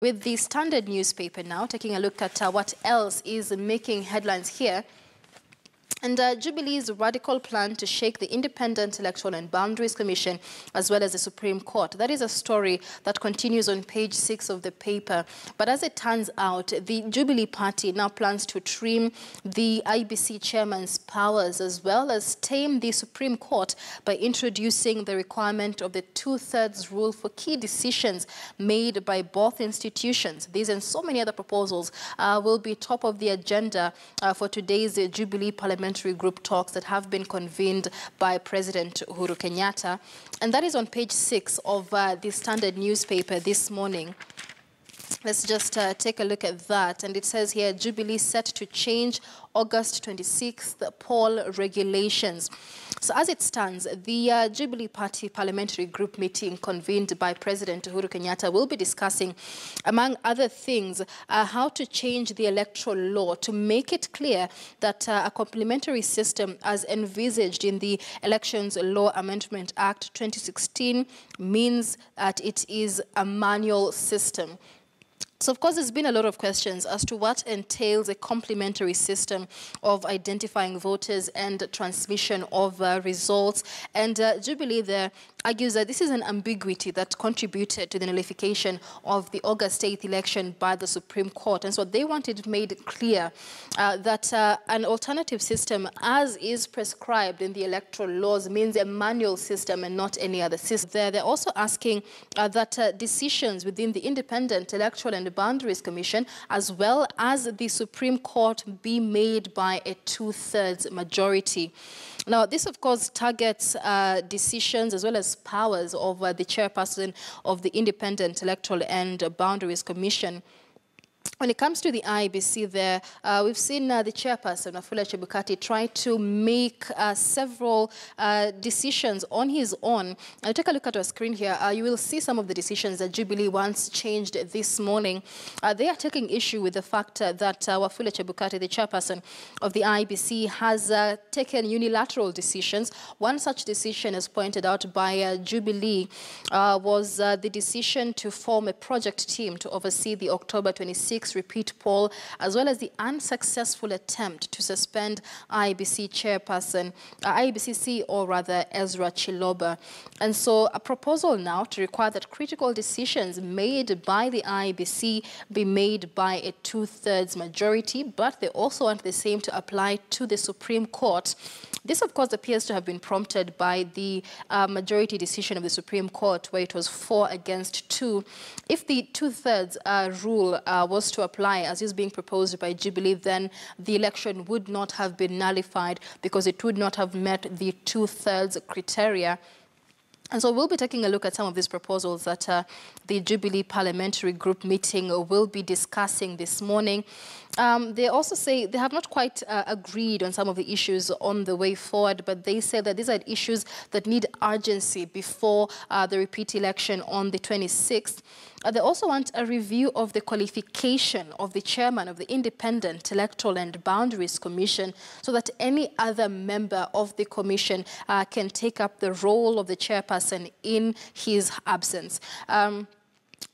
With the Standard newspaper now, taking a look at what else is making headlines here. And Jubilee's radical plan to shake the Independent Electoral and Boundaries Commission as well as the Supreme Court. That is a story that continues on page 6 of the paper. But as it turns out, the Jubilee party now plans to trim the IEBC chairman's powers as well as tame the Supreme Court by introducing the requirement of the two-thirds rule for key decisions made by both institutions. These and so many other proposals will be top of the agenda for today's Jubilee Parliamentary Group talks that have been convened by President Uhuru Kenyatta. And that is on page 6 of the Standard newspaper this morning. Let's just take a look at that. And it says here, Jubilee set to change August 26th poll regulations. So as it stands, the Jubilee Party Parliamentary Group meeting convened by President Uhuru Kenyatta will be discussing, among other things, how to change the electoral law to make it clear that a complementary system as envisaged in the Elections Law Amendment Act 2016 means that it is a manual system. So, of course, there's been a lot of questions as to what entails a complementary system of identifying voters and transmission of results. And Jubilee there argues that this is an ambiguity that contributed to the nullification of the August 8th election by the Supreme Court. And so they wanted made clear that an alternative system, as is prescribed in the electoral laws, means a manual system and not any other system. They're also asking that decisions within the Independent Electoral and Boundaries Commission, as well as the Supreme Court, be made by a two-thirds majority. Now, this, of course, targets decisions as well as powers of the chairperson of the Independent Electoral and Boundaries Commission. When it comes to the IEBC there, we've seen the chairperson, Wafula Chebukati, try to make several decisions on his own. Take a look at our screen here. You will see some of the decisions that Jubilee once changed this morning. They are taking issue with the fact that Wafula Chebukati, the chairperson of the IEBC, has taken unilateral decisions. One such decision, as pointed out by Jubilee, was the decision to form a project team to oversee the October 26 repeat poll, as well as the unsuccessful attempt to suspend IEBC chairperson, IEBC CEO rather, Ezra Chiloba. And so a proposal now to require that critical decisions made by the IEBC be made by a two-thirds majority, but they also want the same to apply to the Supreme Court. This, of course, appears to have been prompted by the majority decision of the Supreme Court, where it was 4 against 2. If the two-thirds rule was to apply, as is being proposed by Jubilee, then the election would not have been nullified because it would not have met the two-thirds criteria. And so we'll be taking a look at some of these proposals that the Jubilee Parliamentary Group meeting will be discussing this morning. They also say they have not quite agreed on some of the issues on the way forward, but they say that these are issues that need urgency before the repeat election on the 26th. They also want a review of the qualification of the chairman of the Independent Electoral and Boundaries Commission so that any other member of the commission can take up the role of the chairperson in his absence.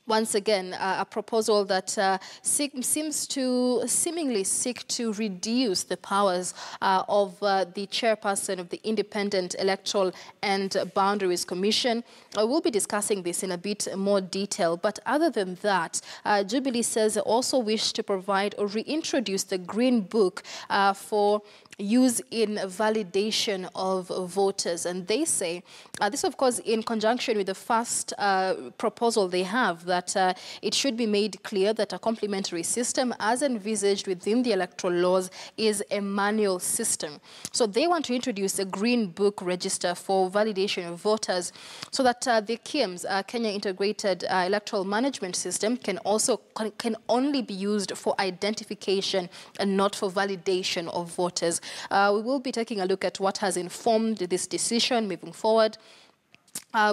Once again, a proposal that seems to seemingly seek to reduce the powers of the chairperson of the Independent Electoral and Boundaries Commission. We'll be discussing this in a bit more detail. But other than that, Jubilee says they also wish to provide or reintroduce the Green Book for use in validation of voters. And they say, this of course in conjunction with the first proposal they have, that it should be made clear that a complementary system as envisaged within the electoral laws is a manual system. So they want to introduce a Green Book register for validation of voters so that the KIMS, Kenya Integrated Electoral Management System, can only be used for identification and not for validation of voters. We will be taking a look at what has informed this decision moving forward.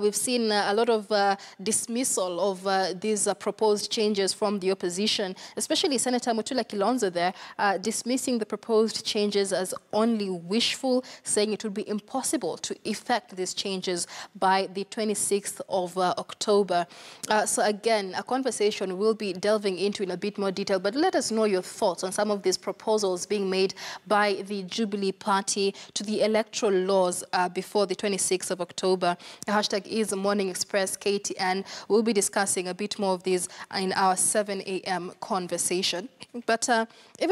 We've seen a lot of dismissal of these proposed changes from the opposition, especially Senator Mutula Kilonzo there, dismissing the proposed changes as only wishful, saying it would be impossible to effect these changes by the 26th of October. So again, a conversation we'll be delving into in a bit more detail, but let us know your thoughts on some of these proposals being made by the Jubilee Party to the electoral laws before the 26th of October. Hashtag is Morning Express KTN. We'll be discussing a bit more of these in our 7 a.m. conversation. But even